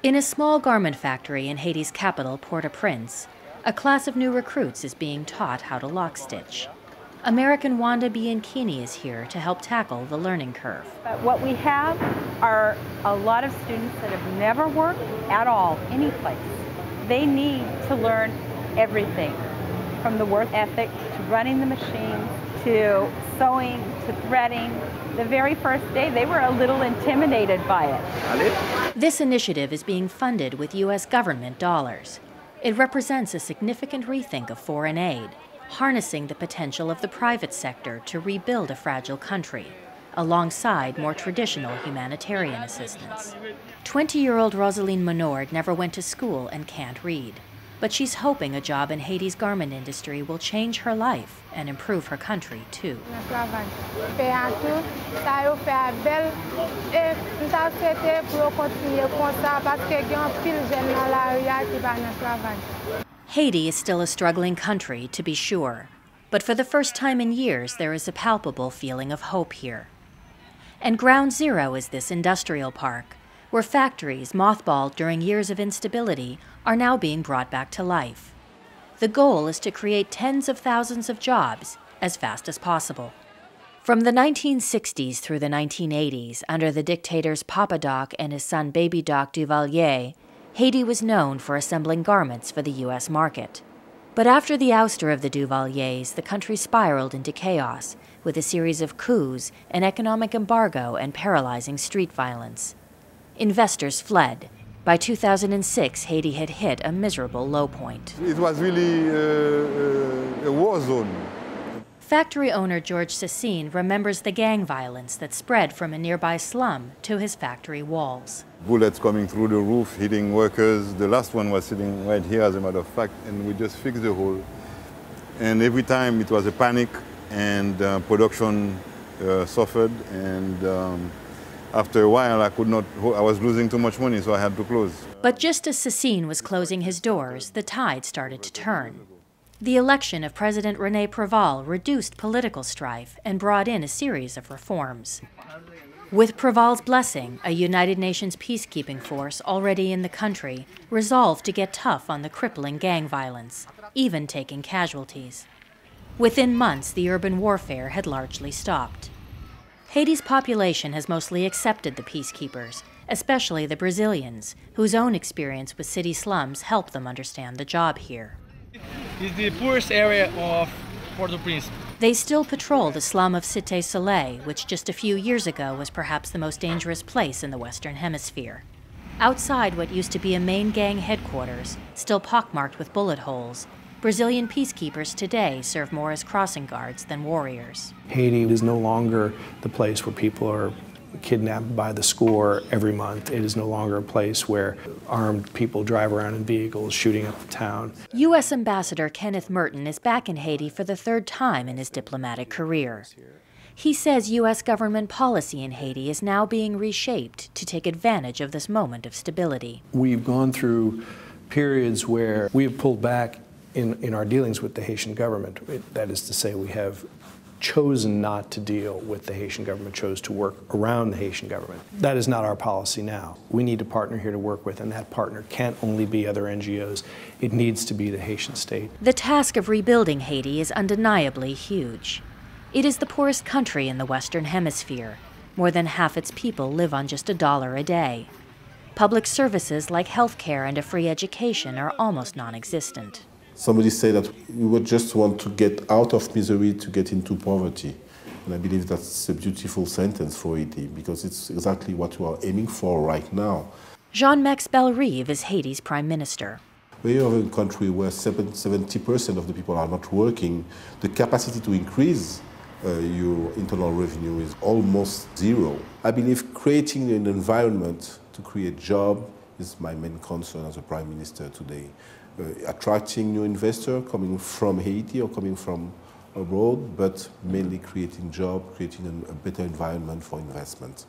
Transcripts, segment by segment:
In a small garment factory in Haiti's capital, Port-au-Prince, a class of new recruits is being taught how to lock stitch. American Wanda Bianchini is here to help tackle the learning curve. But what we have are a lot of students that have never worked at all, any place. They need to learn everything, from the work ethic to running the machines to sewing to threading. The very first day, they were a little intimidated by it. This initiative is being funded with U.S. government dollars. It represents a significant rethink of foreign aid, harnessing the potential of the private sector to rebuild a fragile country, alongside more traditional humanitarian assistance. 20-year-old Rosaline Menord never went to school and can't read, but she's hoping a job in Haiti's garment industry will change her life and improve her country, too. Haiti is still a struggling country, to be sure, but for the first time in years, there is a palpable feeling of hope here. And ground zero is this industrial park, where factories mothballed during years of instability are now being brought back to life. The goal is to create tens of thousands of jobs as fast as possible. From the 1960s through the 1980s, under the dictators Papa Doc and his son Baby Doc Duvalier, Haiti was known for assembling garments for the U.S. market. But after the ouster of the Duvaliers, the country spiraled into chaos, with a series of coups, an economic embargo, and paralyzing street violence. Investors fled. By 2006, Haiti had hit a miserable low point. It was really a war zone. Factory owner George Sassine remembers the gang violence that spread from a nearby slum to his factory walls. Bullets coming through the roof, hitting workers. The last one was sitting right here, as a matter of fact, and we just fixed the hole. And every time it was a panic, and production suffered, and after a while I was losing too much money, so I had to close. But just as Sassine was closing his doors, the tide started to turn. The election of President René Préval reduced political strife and brought in a series of reforms. With Préval's blessing, a United Nations peacekeeping force already in the country resolved to get tough on the crippling gang violence, even taking casualties. Within months, the urban warfare had largely stopped. Haiti's population has mostly accepted the peacekeepers, especially the Brazilians, whose own experience with city slums helped them understand the job here. It's the poorest area of Port-au-Prince. They still patrol the slum of Cité Soleil, which just a few years ago was perhaps the most dangerous place in the Western Hemisphere. Outside what used to be a main gang headquarters, still pockmarked with bullet holes, Brazilian peacekeepers today serve more as crossing guards than warriors. Haiti is no longer the place where people are kidnapped by the score every month. It is no longer a place where armed people drive around in vehicles shooting up the town. U.S. Ambassador Kenneth Merton is back in Haiti for the third time in his diplomatic career. He says U.S. government policy in Haiti is now being reshaped to take advantage of this moment of stability. We've gone through periods where we have pulled back in our dealings with the Haitian government. That is to say, we have chosen not to deal with the Haitian government, chose to work around the Haitian government. That is not our policy now. We need a partner here to work with, and that partner can't only be other NGOs. It needs to be the Haitian state. The task of rebuilding Haiti is undeniably huge. It is the poorest country in the Western Hemisphere. More than half its people live on just $1 a day. Public services like health care and a free education are almost non-existent. Somebody said that we would just want to get out of misery to get into poverty. And I believe that's a beautiful sentence for Haiti, because it's exactly what we are aiming for right now. Jean-Max Bellerive is Haiti's prime minister. When you have a country where 70% of the people are not working, the capacity to increase your internal revenue is almost zero. I believe creating an environment to create jobs is my main concern as a prime minister today. Attracting new investors coming from Haiti or coming from abroad, but mainly creating jobs, creating a better environment for investment.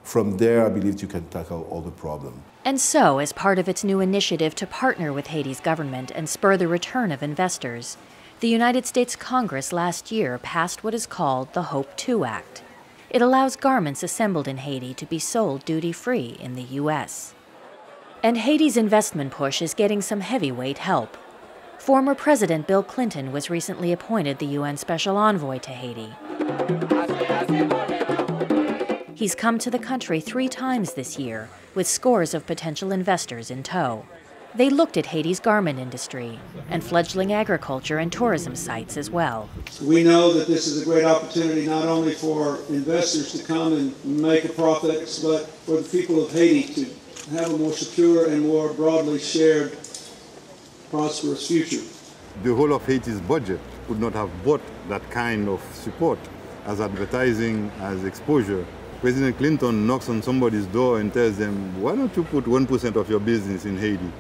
From there, I believe you can tackle all the problems. And so, as part of its new initiative to partner with Haiti's government and spur the return of investors, the United States Congress last year passed what is called the Hope II Act. It allows garments assembled in Haiti to be sold duty-free in the U.S. And Haiti's investment push is getting some heavyweight help. Former President Bill Clinton was recently appointed the UN Special Envoy to Haiti. He's come to the country 3 times this year, with scores of potential investors in tow. They looked at Haiti's garment industry and fledgling agriculture and tourism sites as well. We know that this is a great opportunity not only for investors to come and make a profit, but for the people of Haiti to have a more secure and more broadly shared prosperous future. The whole of Haiti's budget could not have bought that kind of support as advertising, as exposure. President Clinton knocks on somebody's door and tells them, why don't you put 1% of your business in Haiti?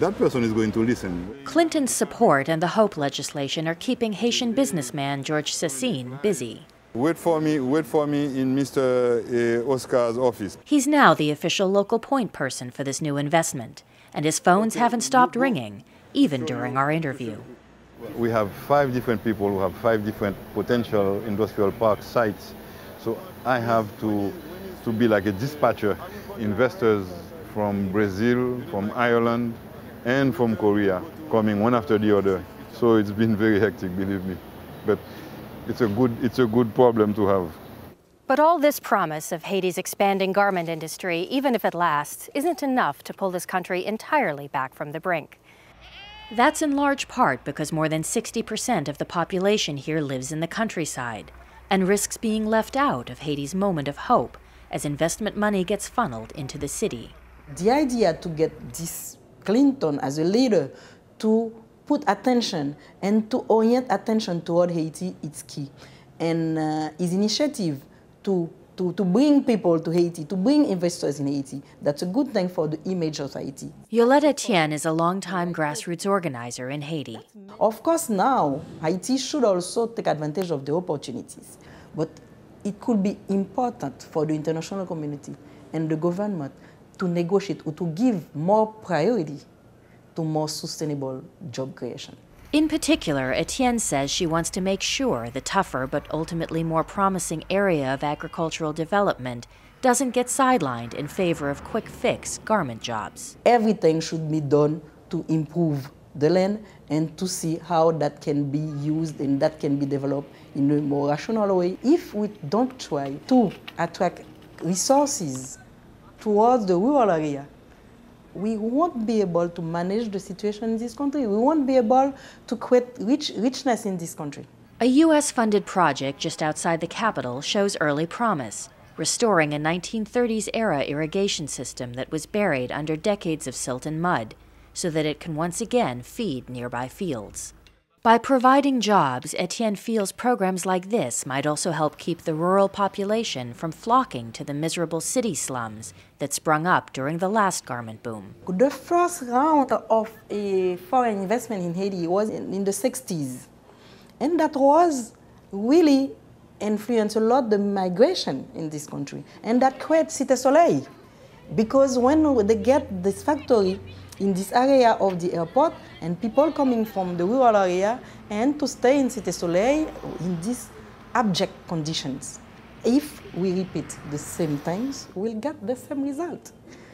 That person is going to listen. Clinton's support and the HOPE legislation are keeping Haitian businessman George Sassine busy. Wait for me in Mr. Oscar's office. He's now the official local point person for this new investment, and his phones haven't stopped ringing, even during our interview. We have 5 different people who have 5 different potential industrial park sites. So I have to be like a dispatcher. Investors from Brazil, from Ireland, and from Korea coming one after the other. So it's been very hectic, believe me. But it's a good problem to have. But all this promise of Haiti's expanding garment industry, even if it lasts, isn't enough to pull this country entirely back from the brink. That's in large part because more than 60% of the population here lives in the countryside and risks being left out of Haiti's moment of hope as investment money gets funneled into the city. The idea to get this Clinton as a leader to put attention and to orient attention toward Haiti is key. And his initiative to bring people to Haiti, to bring investors in Haiti, that's a good thing for the image of Haiti. Yolette Etienne is a longtime grassroots organizer in Haiti. Of course, now, Haiti should also take advantage of the opportunities. But it could be important for the international community and the government to negotiate or to give more priority to more sustainable job creation. In particular, Etienne says she wants to make sure the tougher but ultimately more promising area of agricultural development doesn't get sidelined in favor of quick-fix garment jobs. Everything should be done to improve the land and to see how that can be used and that can be developed in a more rational way. If we don't try to attract resources towards the rural area, we won't be able to manage the situation in this country. We won't be able to create richness in this country. A U.S.-funded project just outside the capital shows early promise, restoring a 1930s-era irrigation system that was buried under decades of silt and mud, so that it can once again feed nearby fields. By providing jobs, Etienne feels programs like this might also help keep the rural population from flocking to the miserable city slums that sprung up during the last garment boom. The first round of a foreign investment in Haiti was in the 60s. And that was really influenced a lot the migration in this country. And that created Cité Soleil. Because when they get this factory in this area of the airport, and people coming from the rural area and to stay in Cité Soleil in these abject conditions. If we repeat the same things, we'll get the same result.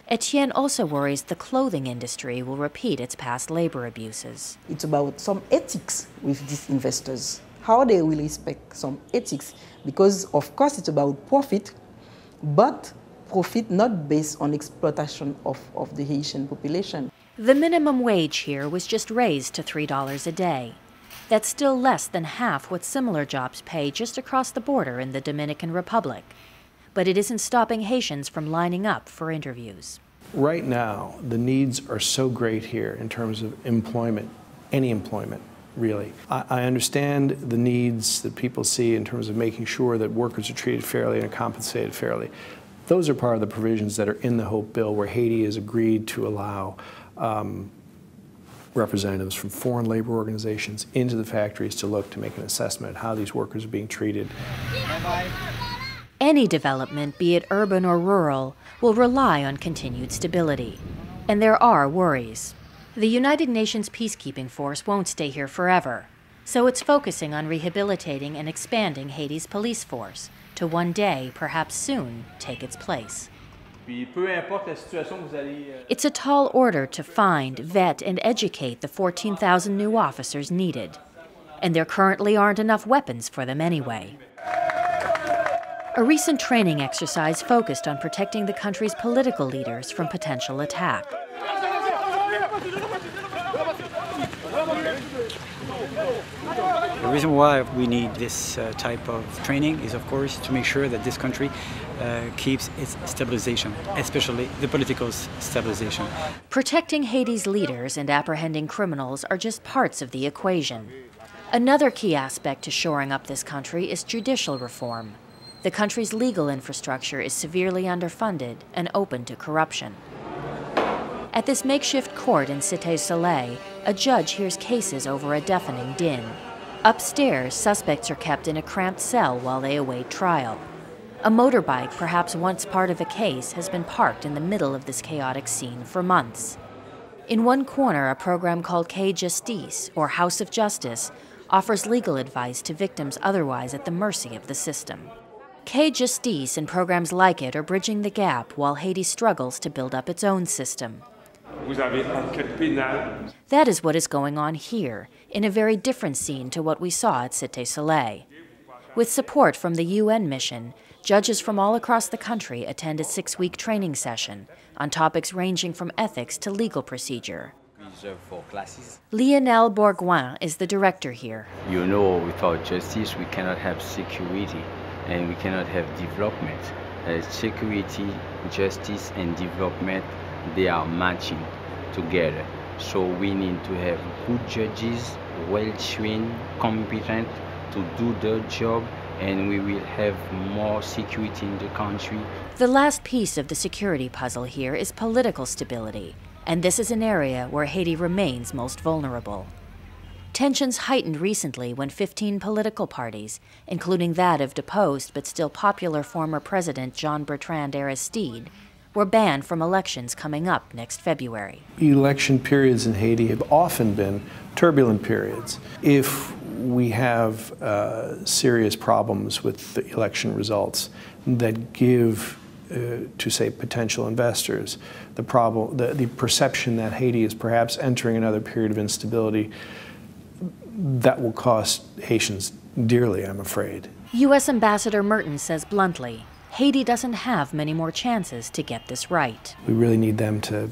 Etienne also worries the clothing industry will repeat its past labor abuses. It's about some ethics with these investors, how they will respect some ethics, because of course it's about profit, but profit not based on exploitation of the Haitian population. The minimum wage here was just raised to $3 a day. That's still less than half what similar jobs pay just across the border in the Dominican Republic. But it isn't stopping Haitians from lining up for interviews. Right now, the needs are so great here in terms of employment, any employment, really. I understand the needs that people see in terms of making sure that workers are treated fairly and are compensated fairly. Those are part of the provisions that are in the HOPE bill, where Haiti has agreed to allow representatives from foreign labor organizations into the factories to look to make an assessment of how these workers are being treated. Any development, be it urban or rural, will rely on continued stability. And there are worries. The United Nations peacekeeping force won't stay here forever, so it's focusing on rehabilitating and expanding Haiti's police force to one day, perhaps soon, take its place. It's a tall order to find, vet, and educate the 14,000 new officers needed. And there currently aren't enough weapons for them anyway. A recent training exercise focused on protecting the country's political leaders from potential attack. The reason why we need this type of training is, of course, to make sure that this country keeps its stabilization, especially the political stabilization. Protecting Haiti's leaders and apprehending criminals are just parts of the equation. Another key aspect to shoring up this country is judicial reform. The country's legal infrastructure is severely underfunded and open to corruption. At this makeshift court in Cité Soleil, a judge hears cases over a deafening din. Upstairs, suspects are kept in a cramped cell while they await trial. A motorbike, perhaps once part of a case, has been parked in the middle of this chaotic scene for months. In one corner, a program called Quai Justice, or House of Justice, offers legal advice to victims otherwise at the mercy of the system. Quai Justice and programs like it are bridging the gap while Haiti struggles to build up its own system. That is what is going on here, in a very different scene to what we saw at Cité Soleil. With support from the UN mission, judges from all across the country attend a 6-week training session on topics ranging from ethics to legal procedure. Lionel Bourgoin is the director here. You know, without justice, we cannot have security and we cannot have development. Security, justice, and development, they are matching together. So we need to have good judges, well-trained, competent to do their job, and we will have more security in the country. The last piece of the security puzzle here is political stability, and this is an area where Haiti remains most vulnerable. Tensions heightened recently when 15 political parties, including that of deposed but still popular former President Jean-Bertrand Aristide, were banned from elections coming up next February. Election periods in Haiti have often been turbulent periods. If we have serious problems with the election results that give to, say, potential investors the perception that Haiti is perhaps entering another period of instability, that will cost Haitians dearly, I'm afraid. U.S. Ambassador Mertens says bluntly, Haiti doesn't have many more chances to get this right. We really need them to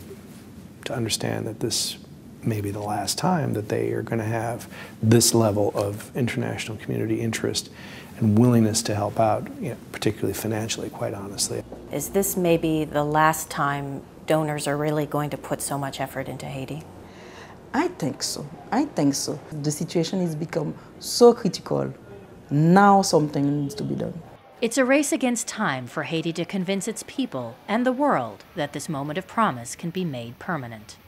understand that this may be the last time that they are going to have this level of international community interest and willingness to help out, particularly financially, quite honestly. Is this maybe the last time donors are really going to put so much effort into Haiti? I think so. I think so. The situation has become so critical. Now something needs to be done. It's a race against time for Haiti to convince its people and the world that this moment of promise can be made permanent.